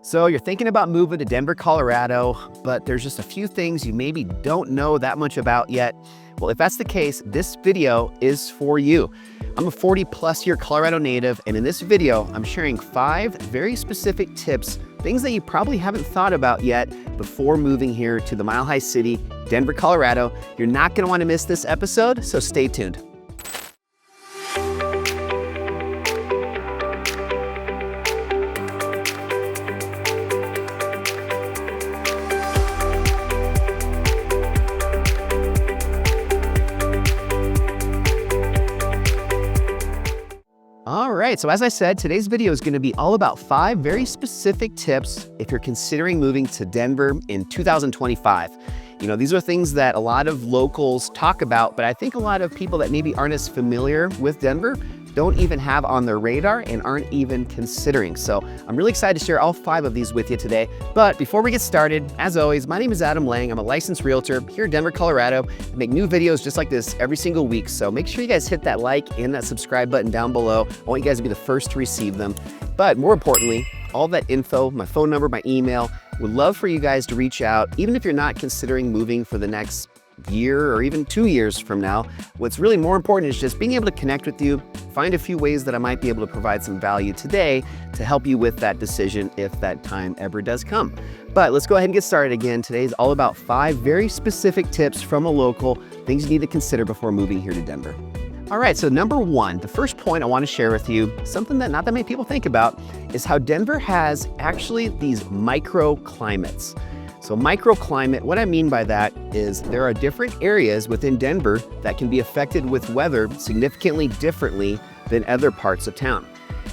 So you're thinking about moving to Denver, Colorado, but there's just a few things you maybe don't know that much about yet. Well, if that's the case, this video is for you. I'm a 40+ year Colorado native, and in this video, I'm sharing 5 very specific tips, things that you probably haven't thought about yet before moving here to the Mile High City, Denver, Colorado. You're not gonna wanna miss this episode, so stay tuned. All right, so as I said, today's video is going to be all about 5 very specific tips if you're considering moving to Denver in 2025. You know, these are things that a lot of locals talk about, but I think a lot of people that maybe aren't as familiar with Denver don't even have on their radar and aren't even considering. So I'm really excited to share all 5 of these with you today. But before we get started, as always, my name is Adam Lang. I'm a licensed realtor here in Denver, Colorado. I make new videos just like this every single week. So make sure you guys hit that like and that subscribe button down below. I want you guys to be the first to receive them. But more importantly, all that info, my phone number, my email, would love for you guys to reach out, even if you're not considering moving for the next year or even 2 years from now. What's really more important is just being able to connect with you, find a few ways that I might be able to provide some value today to help you with that decision if that time ever does come. But let's go ahead and get started again. Today's all about 5 very specific tips from a local, things you need to consider before moving here to Denver. All right, so number 1, the first point I want to share with you, something that not that many people think about, is how Denver has actually these microclimates. So microclimate, what I mean by that is there are different areas within Denver that can be affected with weather significantly differently than other parts of town.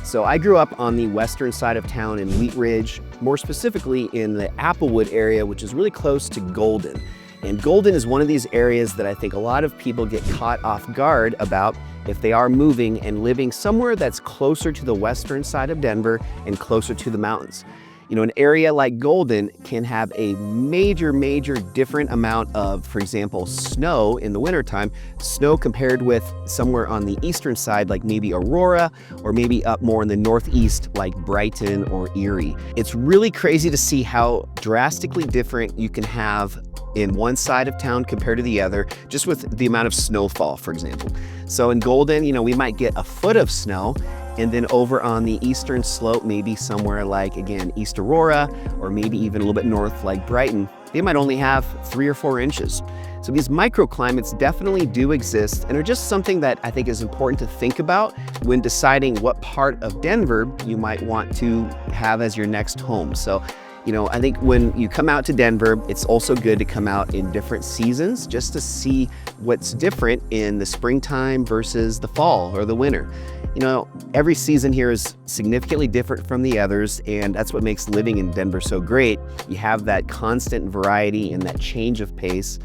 So I grew up on the western side of town in Wheat Ridge, more specifically in the Applewood area, which is really close to Golden. And Golden is one of these areas that I think a lot of people get caught off guard about if they are moving and living somewhere that's closer to the western side of Denver and closer to the mountains. You know, an area like Golden can have a major different amount of, for example, snow in the wintertime, snow compared with somewhere on the eastern side, like maybe Aurora, or maybe up more in the northeast, like Brighton or Erie. It's really crazy to see how drastically different you can have in one side of town compared to the other, just with the amount of snowfall, for example. So in Golden, you know, we might get a foot of snow, and then over on the eastern slope, maybe somewhere like, again, East Aurora, or maybe even a little bit north like Brighton, they might only have 3 or 4 inches. So these microclimates definitely do exist and are just something that I think is important to think about when deciding what part of Denver you might want to have as your next home. So, you know, I think when you come out to Denver, it's also good to come out in different seasons just to see what's different in the springtime versus the fall or the winter. You know, every season here is significantly different from the others, and that's what makes living in Denver so great. You have that constant variety and that change of pace.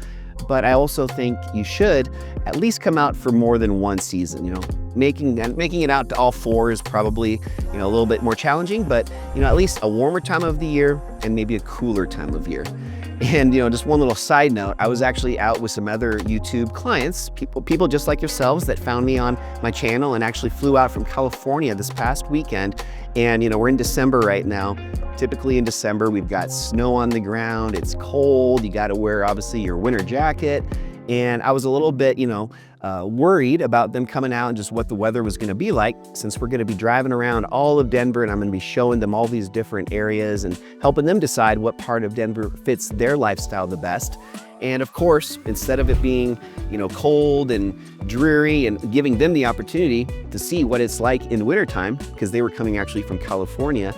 But I also think you should at least come out for more than one season. You know, making it out to all 4 is probably, you know, a little bit more challenging, but, you know, at least a warmer time of the year and maybe a cooler time of year. And, you know, just one little side note, I was actually out with some other YouTube clients, people just like yourselves that found me on my channel and actually flew out from California this past weekend. And, you know, we're in December right now. Typically in December, we've got snow on the ground, it's cold, you gotta wear obviously your winter jacket. And I was a little bit, you know, worried about them coming out and just what the weather was gonna be like, since we're gonna be driving around all of Denver and I'm gonna be showing them all these different areas and helping them decide what part of Denver fits their lifestyle the best. And of course, instead of it being, you know, cold and dreary and giving them the opportunity to see what it's like in the wintertime, because they were coming actually from California,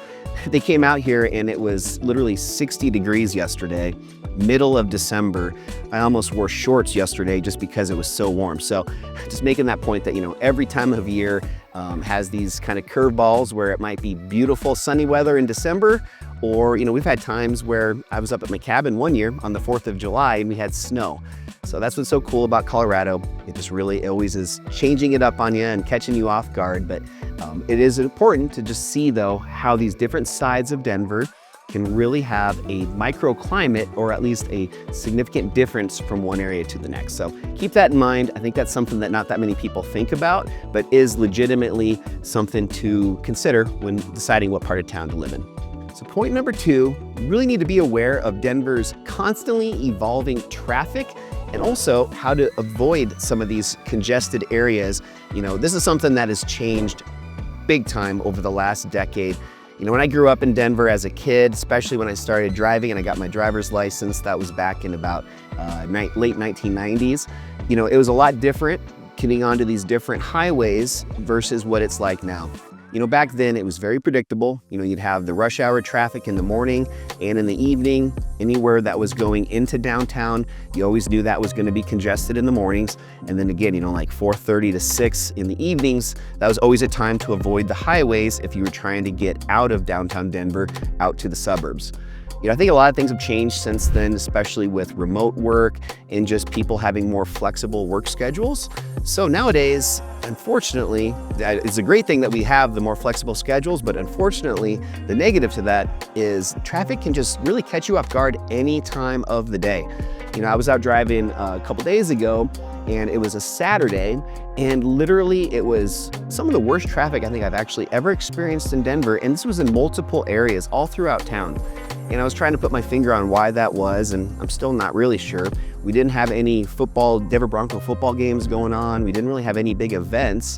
they came out here and it was literally 60 degrees yesterday, middle of December. I almost wore shorts yesterday just because it was so warm. So just making that point that, you know, every time of year has these kind of curveballs where it might be beautiful sunny weather in December, or, you know, we've had times where I was up at my cabin one year on the 4th of July and we had snow. So that's what's so cool about Colorado. It just really always is changing it up on you and catching you off guard. But it is important to just see, though, how these different sides of Denver can really have a microclimate, or at least a significant difference from one area to the next. So keep that in mind. I think that's something that not that many people think about, but is legitimately something to consider when deciding what part of town to live in. So point number 2, you really need to be aware of Denver's constantly evolving traffic and also how to avoid some of these congested areas. This is something that has changed big time over the last decade. When I grew up in Denver as a kid, especially when I started driving and I got my driver's license, that was back in about late 1990s. It was a lot different getting onto these different highways versus what it's like now. Back then it was very predictable. You'd have the rush hour traffic in the morning and in the evening. Anywhere that was going into downtown, you always knew that was going to be congested in the mornings. And then again, like 4:30 to 6 in the evenings, that was always a time to avoid the highways if you were trying to get out of downtown Denver, out to the suburbs. I think a lot of things have changed since then, especially with remote work and just people having more flexible work schedules. So nowadays, unfortunately, it's a great thing that we have the more flexible schedules, but unfortunately, the negative to that is traffic can just really catch you off guard any time of the day. I was out driving a couple days ago and it was a Saturday, and literally it was some of the worst traffic I think I've actually ever experienced in Denver, and this was in multiple areas all throughout town. And I was trying to put my finger on why that was, and I'm still not really sure. We didn't have any Denver Bronco football games going on. We didn't really have any big events,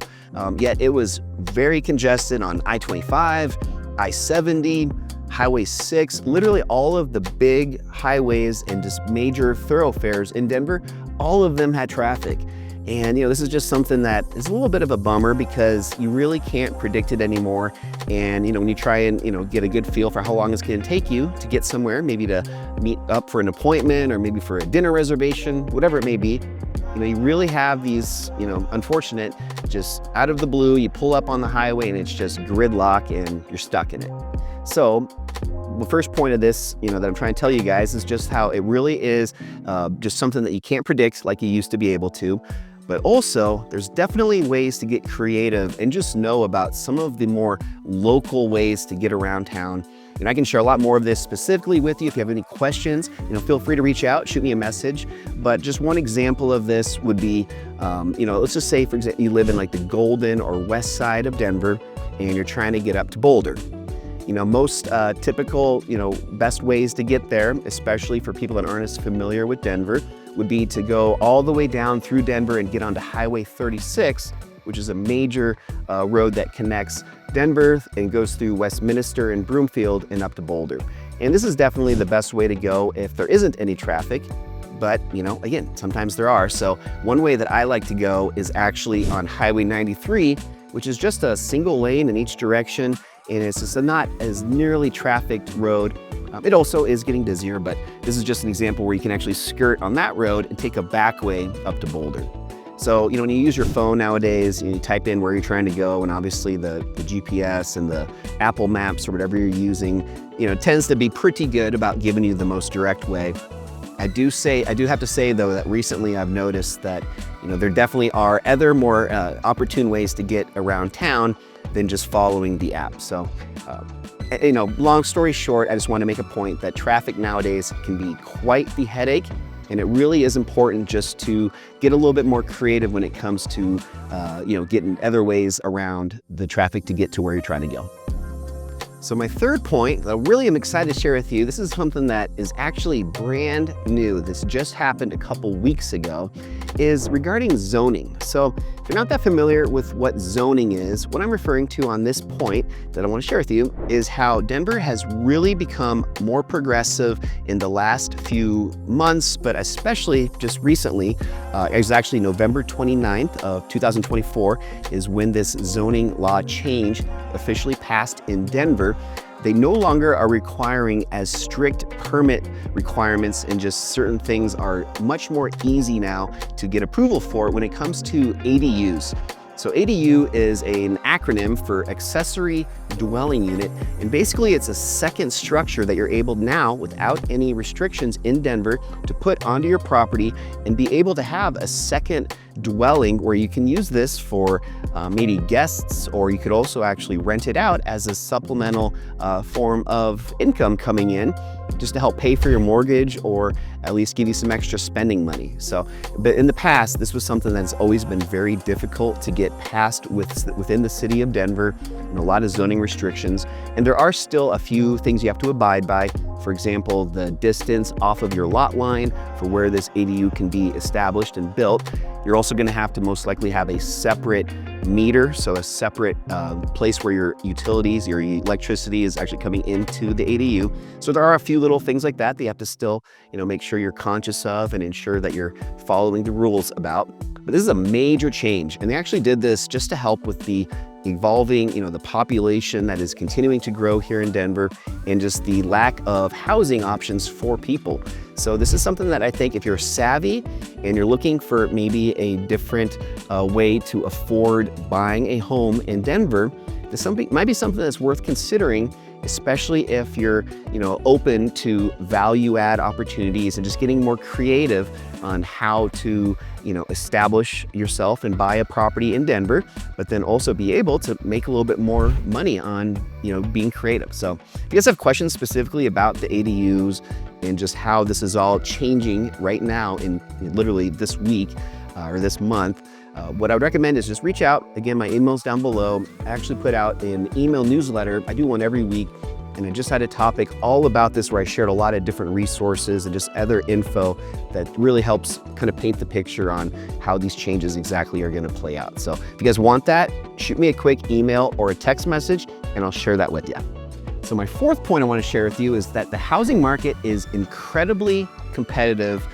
yet it was very congested on I-25, I-70, Highway 6, literally all of the big highways and just major thoroughfares in Denver, all of them had traffic. And this is just something that is a little bit of a bummer because you really can't predict it anymore. And when you try and get a good feel for how long it's going to take you to get somewhere, maybe to meet up for an appointment or maybe for a dinner reservation, whatever it may be, you really have these, unfortunate, just out of the blue, you pull up on the highway and it's just gridlock and you're stuck in it. So the first point of this, that I'm trying to tell you guys is just how it really is just something that you can't predict like you used to be able to. But also, there's definitely ways to get creative and just know about some of the more local ways to get around town. And I can share a lot more of this specifically with you. If you have any questions, feel free to reach out, shoot me a message. But just one example of this would be, let's just say, for example, you live in like the Golden or West Side of Denver and you're trying to get up to Boulder. Most typical, best ways to get there, especially for people that aren't as familiar with Denver, would be to go all the way down through Denver and get onto Highway 36, which is a major road that connects Denver and goes through Westminster and Broomfield and up to Boulder. And this is definitely the best way to go if there isn't any traffic. But, again, sometimes there are. So one way that I like to go is actually on Highway 93, which is just a single lane in each direction. And it's just a not as nearly trafficked road. It also is getting busier, but this is just an example where you can actually skirt on that road and take a back way up to Boulder. So, when you use your phone nowadays, you type in where you're trying to go, and obviously the GPS and the Apple Maps or whatever you're using, tends to be pretty good about giving you the most direct way. I do have to say though that recently I've noticed that, there definitely are other more opportune ways to get around town than just following the app. So, long story short, I just want to make a point that traffic nowadays can be quite the headache, and it really is important just to get a little bit more creative when it comes to, getting other ways around the traffic to get to where you're trying to go. So my third point that I really am excited to share with you, this is something that is actually brand new. This just happened a couple weeks ago, is regarding zoning. So if you're not that familiar with what zoning is, what I'm referring to on this point that I want to share with you is how Denver has really become more progressive in the last few months, but especially just recently. It was actually November 29th of 2024 is when this zoning law change officially passed in Denver. They no longer are requiring as strict permit requirements, and just certain things are much more easy now to get approval for when it comes to ADUs. So ADU is an acronym for accessory dwelling unit, and basically it's a second structure that you're able now, without any restrictions in Denver, to put onto your property and be able to have a second dwelling where you can use this for maybe guests, or you could also actually rent it out as a supplemental form of income coming in, just to help pay for your mortgage or at least give you some extra spending money. So, but in the past, this was something that's always been very difficult to get past within the city of Denver, and a lot of zoning restrictions. And there are still a few things you have to abide by. For example, the distance off of your lot line for where this ADU can be established and built. You're also going to have to most likely have a separate meter, so a separate place where your utilities, your electricity is actually coming into the ADU. So there are a few little things like that that you have to still, make sure you're conscious of and ensure that you're following the rules about. But this is a major change, and they actually did this just to help with the evolving, the population that is continuing to grow here in Denver, and just the lack of housing options for people. So this is something that I think if you're savvy and you're looking for maybe a different way to afford buying a home in Denver, this might be something that's worth considering, especially if you're, open to value add opportunities and just getting more creative on how to, establish yourself and buy a property in Denver, but then also be able to make a little bit more money on, being creative. So if you guys have questions specifically about the ADUs and just how this is all changing right now in literally this week or this month, what I would recommend is just reach out. Again, my email's down below. I actually put out an email newsletter. I do one every week, and I just had a topic all about this where I shared a lot of different resources and just other info that really helps kind of paint the picture on how these changes exactly are going to play out. So if you guys want that, shoot me a quick email or a text message, and I'll share that with you. So my fourth point I want to share with you is that the housing market is incredibly competitive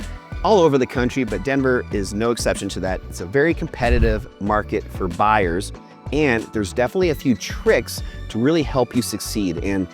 all over the country, but Denver is no exception to that. It's a very competitive market for buyers, and there's definitely a few tricks to really help you succeed. And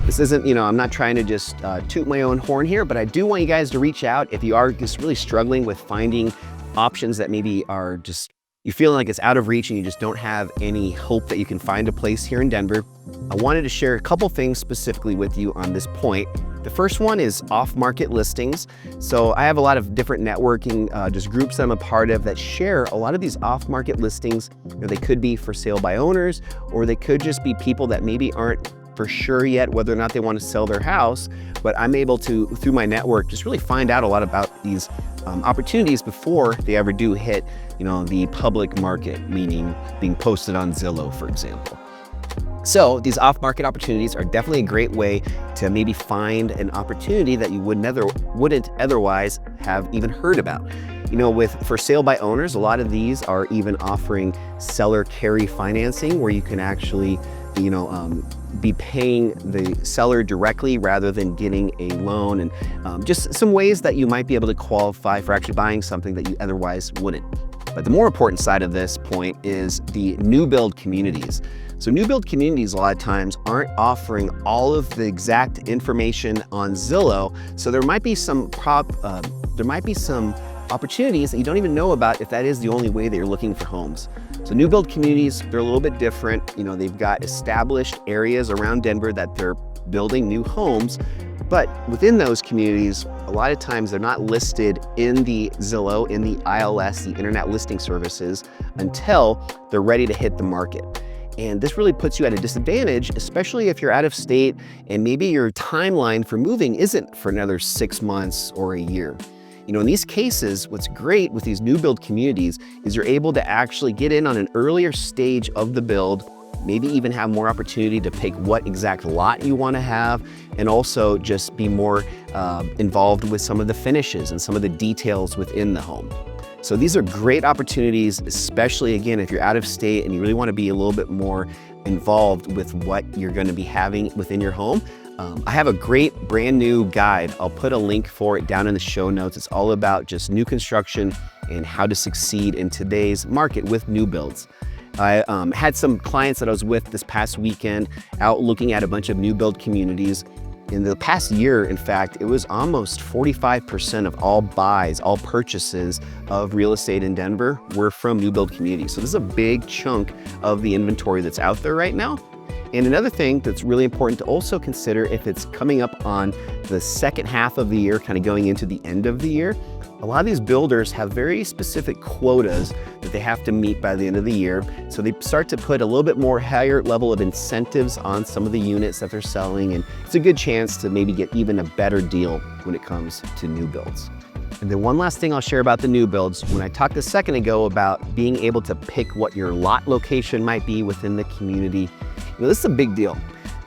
this isn't, I'm not trying to just toot my own horn here, but I do want you guys to reach out if you are just really struggling with finding options that maybe are just, you feel like it's out of reach and you just don't have any hope that you can find a place here in Denver. I wanted to share a couple things specifically with you on this point. The first one is off-market listings. So I have a lot of different networking just groups that I'm a part of that share a lot of these off-market listings. They could be for sale by owners, or they could just be people that maybe aren't for sure yet whether or not they want to sell their house, but I'm able to, through my network, just really find out a lot about these opportunities before they ever do hit, the public market, meaning being posted on Zillow, for example. So these off-market opportunities are definitely a great way to maybe find an opportunity that you wouldn't otherwise have even heard about. With for sale by owners, a lot of these are even offering seller carry financing, where you can actually, be paying the seller directly rather than getting a loan, and just some ways that you might be able to qualify for actually buying something that you otherwise wouldn't. But the more important side of this point is the new build communities. So new build communities a lot of times aren't offering all of the exact information on Zillow. So there might be some opportunities that you don't even know about if that is the only way that you're looking for homes. So new build communities, they're a little bit different. They've got established areas around Denver that they're building new homes, but within those communities, a lot of times they're not listed in the Zillow, in the ILS, the Internet Listing Services, until they're ready to hit the market. And this really puts you at a disadvantage, especially if you're out of state and maybe your timeline for moving isn't for another 6 months or a year. In these cases, what's great with these new build communities is you're able to actually get in on an earlier stage of the build, maybe even have more opportunity to pick what exact lot you want to have, and also just be more involved with some of the finishes and some of the details within the home. So these are great opportunities, especially again, if you're out of state and you really want to be a little bit more involved with what you're going to be having within your home. I have a great brand new guide. I'll put a link for it down in the show notes. It's all about just new construction and how to succeed in today's market with new builds. I had some clients that I was with this past weekend out looking at a bunch of new build communities. In the past year, in fact, it was almost 45% of all buys, all purchases of real estate in Denver were from new build communities. So this is a big chunk of the inventory that's out there right now. And another thing that's really important to also consider if it's coming up on the second half of the year, kind of going into the end of the year, A lot of these builders have very specific quotas that they have to meet by the end of the year. So they start to put a little bit more higher level of incentives on some of the units that they're selling. And it's a good chance to maybe get even a better deal when it comes to new builds. And then one last thing I'll share about the new builds, when I talked a second ago about being able to pick what your lot location might be within the community, this is a big deal.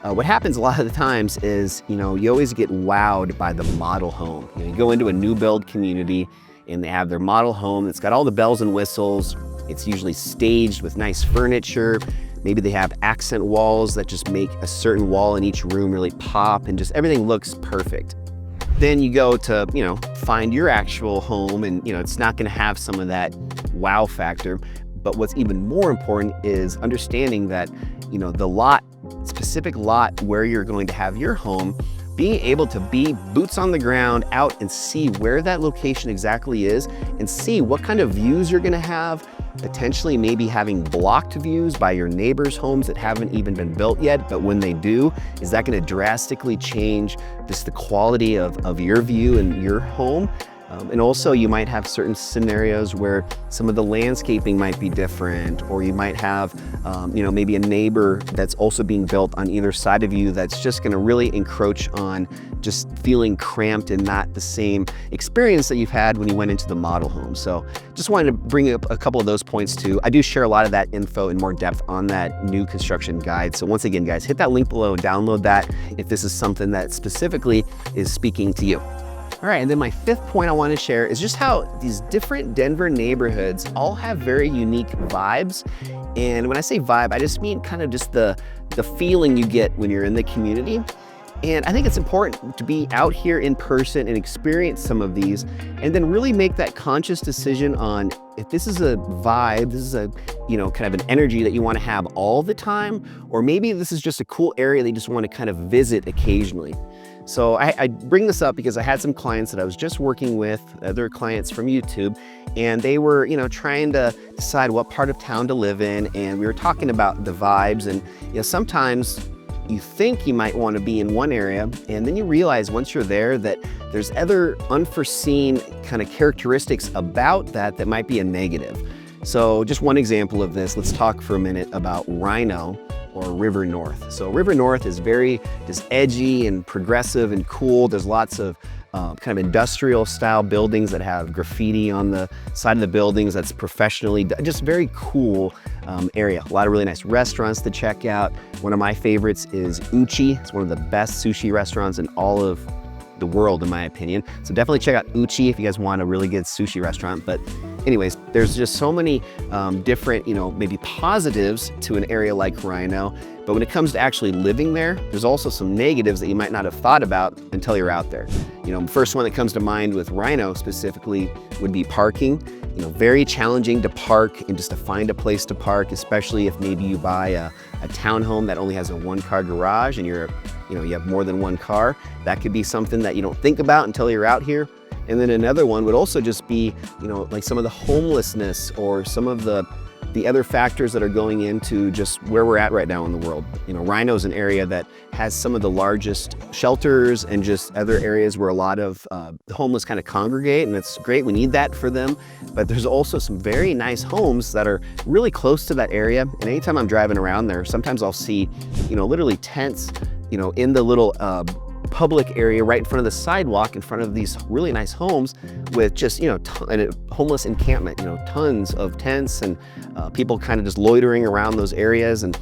What happens a lot of the times is, you always get wowed by the model home. You go into a new build community and they have their model home. It's got all the bells and whistles. It's usually staged with nice furniture. Maybe they have accent walls that just make a certain wall in each room really pop, and just everything looks perfect. Then you go to, find your actual home, and it's not gonna have some of that wow factor. But what's even more important is understanding that, the specific lot where you're going to have your home, being able to be boots on the ground out and see where that location exactly is and see what kind of views you're gonna have, potentially maybe having blocked views by your neighbors' homes that haven't even been built yet, but when they do, is that gonna drastically change just the quality of your view and your home? And also you might have certain scenarios where some of the landscaping might be different, or you might have, maybe a neighbor that's also being built on either side of you that's just gonna really encroach on just feeling cramped and not the same experience that you've had when you went into the model home. So just wanted to bring up a couple of those points too. I do share a lot of that info in more depth on that new construction guide. So once again, guys, hit that link below and download that if this is something that specifically is speaking to you. All right, and then my fifth point I want to share is just how these different Denver neighborhoods all have very unique vibes. And when I say vibe, I just mean kind of just the feeling you get when you're in the community. And I think it's important to be out here in person and experience some of these, and then really make that conscious decision on if this is a vibe, this is a, kind of an energy that you want to have all the time, or maybe this is just a cool area that you just want to kind of visit occasionally. So I bring this up because I had some clients that I was just working with, other clients from YouTube, and they were, trying to decide what part of town to live in. And we were talking about the vibes, and, sometimes you think you might want to be in one area, and then you realize once you're there that there's other unforeseen kind of characteristics about that might be a negative. So just one example of this, let's talk for a minute about Rhino, or River North. So River North is very just edgy and progressive and cool. There's lots of kind of industrial style buildings that have graffiti on the side of the buildings that's professionally, just very cool area. A lot of really nice restaurants to check out. One of my favorites is Uchi. It's one of the best sushi restaurants in all of the world, in my opinion. So definitely check out Uchi if you guys want a really good sushi restaurant. But anyways, there's just so many different, maybe positives to an area like Rhino. But when it comes to actually living there, there's also some negatives that you might not have thought about until you're out there. The first one that comes to mind with Rhino specifically would be parking. Very challenging to park and just to find a place to park, especially if maybe you buy a townhome that only has a one-car garage and you have more than one car. That could be something that you don't think about until you're out here. And then another one would also just be, like some of the homelessness or some of the other factors that are going into just where we're at right now in the world. Rhino is an area that has some of the largest shelters and just other areas where a lot of the homeless kind of congregate, and it's great, we need that for them. But there's also some very nice homes that are really close to that area. And anytime I'm driving around there, sometimes I'll see, literally tents, in the little public area right in front of the sidewalk in front of these really nice homes with just, a homeless encampment, tons of tents and people kind of just loitering around those areas, and,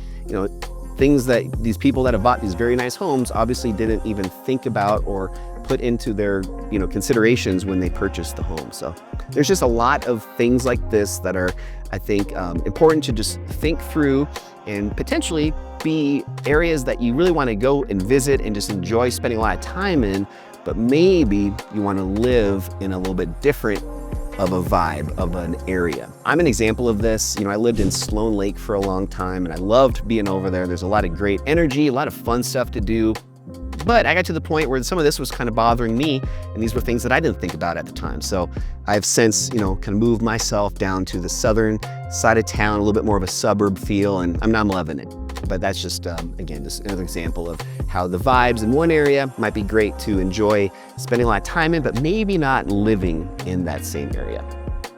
things that these people that have bought these very nice homes obviously didn't even think about or put into their, considerations when they purchased the home. So there's just a lot of things like this that are, I think, important to just think through, and potentially be areas that you really want to go and visit and just enjoy spending a lot of time in, but maybe you want to live in a little bit different of a vibe of an area. I'm an example of this. I lived in Sloan Lake for a long time, and I loved being over there. There's a lot of great energy, a lot of fun stuff to do. But I got to the point where some of this was kind of bothering me, and these were things that I didn't think about at the time. So I've since, kind of moved myself down to the southern side of town, a little bit more of a suburb feel, and I'm loving it. But that's just, again, just another example of how the vibes in one area might be great to enjoy spending a lot of time in, but maybe not living in that same area.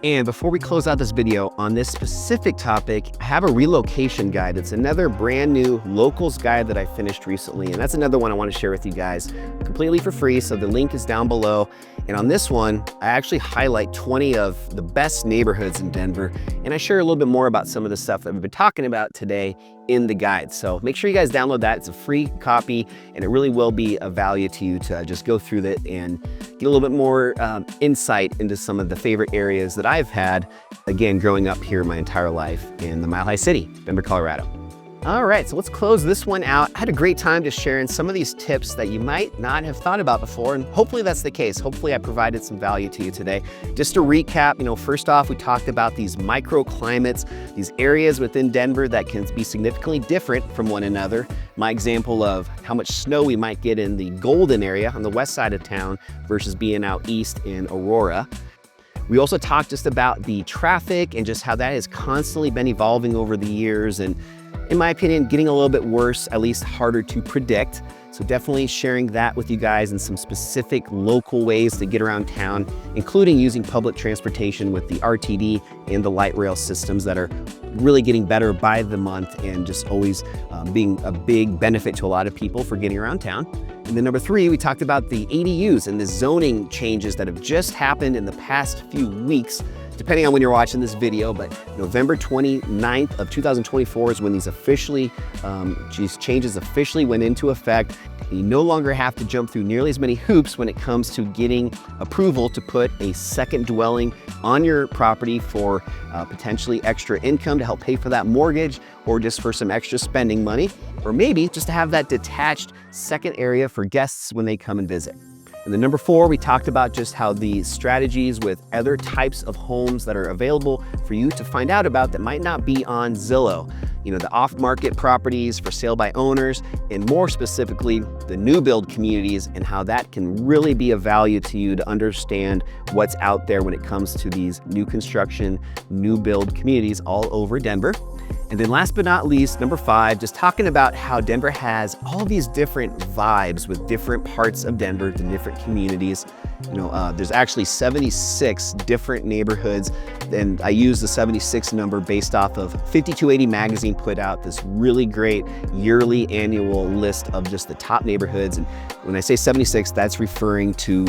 And before we close out this video on this specific topic, I have a relocation guide. It's another brand new locals guide that I finished recently. And that's another one I want to share with you guys completely for free. So the link is down below. And on this one, I actually highlight 20 of the best neighborhoods in Denver. And I share a little bit more about some of the stuff that we've been talking about today in the guide. So make sure you guys download that. It's a free copy and it really will be of value to you to just go through it and get a little bit more insight into some of the favorite areas that I've had, again, growing up here my entire life in the Mile High City, Denver, Colorado. All right, so let's close this one out. I had a great time just sharing some of these tips that you might not have thought about before, and hopefully that's the case. Hopefully I provided some value to you today. Just to recap, first off, we talked about these microclimates, these areas within Denver that can be significantly different from one another. My example of how much snow we might get in the Golden area on the west side of town versus being out east in Aurora. We also talked just about the traffic and just how that has constantly been evolving over the years and, in my opinion, getting a little bit worse, at least harder to predict. So definitely sharing that with you guys and some specific local ways to get around town, including using public transportation with the RTD and the light rail systems that are really getting better by the month and just always being a big benefit to a lot of people for getting around town. And then number 3, we talked about the ADUs and the zoning changes that have just happened in the past few weeks, depending on when you're watching this video, but November 29th of 2024 is when these changes officially went into effect. You no longer have to jump through nearly as many hoops when it comes to getting approval to put a second dwelling on your property for potentially extra income to help pay for that mortgage, or just for some extra spending money, or maybe just to have that detached second area for guests when they come and visit. And then number 4, we talked about just how the strategies with other types of homes that are available for you to find out about that might not be on Zillow. The off-market properties for sale by owners, and more specifically, the new build communities and how that can really be of value to you to understand what's out there when it comes to these new construction, new build communities all over Denver. And then last but not least, number 5, just talking about how Denver has all these different vibes with different parts of Denver, the different communities. There's actually 76 different neighborhoods, and I use the 76 number based off of 5280 magazine put out this really great yearly annual list of just the top neighborhoods. And when I say 76, that's referring to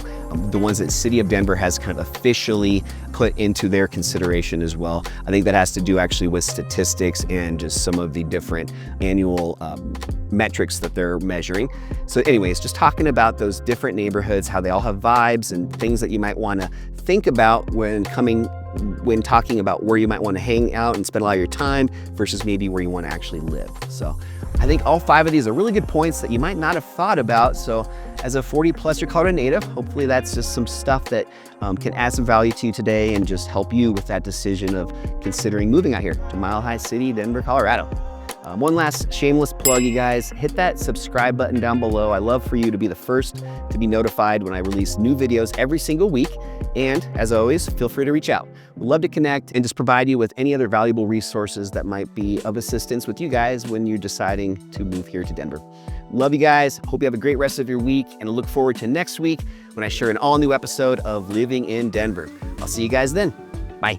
the ones that City of Denver has kind of officially put into their consideration as well. I think that has to do actually with statistics and just some of the different annual metrics that they're measuring. So anyways, just talking about those different neighborhoods, how they all have vibes and things that you might want to think about when talking about where you might want to hang out and spend a lot of your time versus maybe where you want to actually live. So I think all 5 of these are really good points that you might not have thought about. So as a 40+ year Colorado native, hopefully that's just some stuff that can add some value to you today and just help you with that decision of considering moving out here to Mile High City, Denver, Colorado. One last shameless plug, you guys, hit that subscribe button down below. I love for you to be the first to be notified when I release new videos every single week. And as always, feel free to reach out. We'd love to connect and just provide you with any other valuable resources that might be of assistance with you guys when you're deciding to move here to Denver. Love you guys. Hope you have a great rest of your week, and I look forward to next week when I share an all new episode of Living in Denver. I'll see you guys then. Bye.